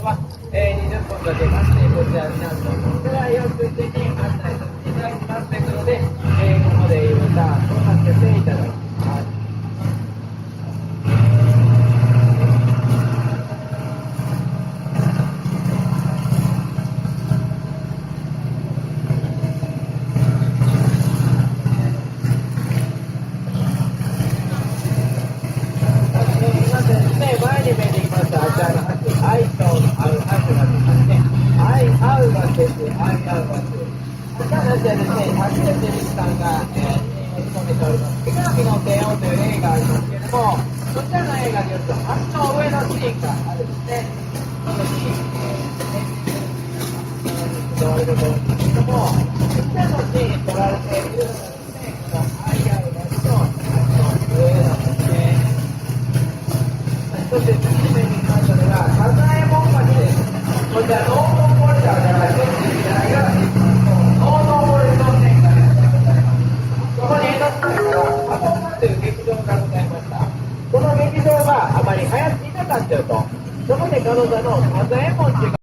は、20分かけまして、こちら皆さんの世代を中心に案内させていただきますので、ここでまた到達していただきます。前に見えてきましたあちらの橋、愛と合う橋がありまして、愛合う橋です。愛合う橋。こちらの橋はですね、竹内力さんが、務めております。手紙の帝王という映画がありますけれども、そちらの映画によると、橋の上のシーンがあるんですね。このシーン、使われると思うんですけども、そちらのシーンに撮られているのがですね、この愛合う橋の橋の上なんですね。そして次に目に来ましたのが、サザエモン橋です。こちら、ノートンボルダーでは電気時代がノートンボルトン線がございます。そこに江戸時代からパフォーマンという劇場がございました。この劇場があまり流行っていなかったよと。そこで彼女のサザエモンという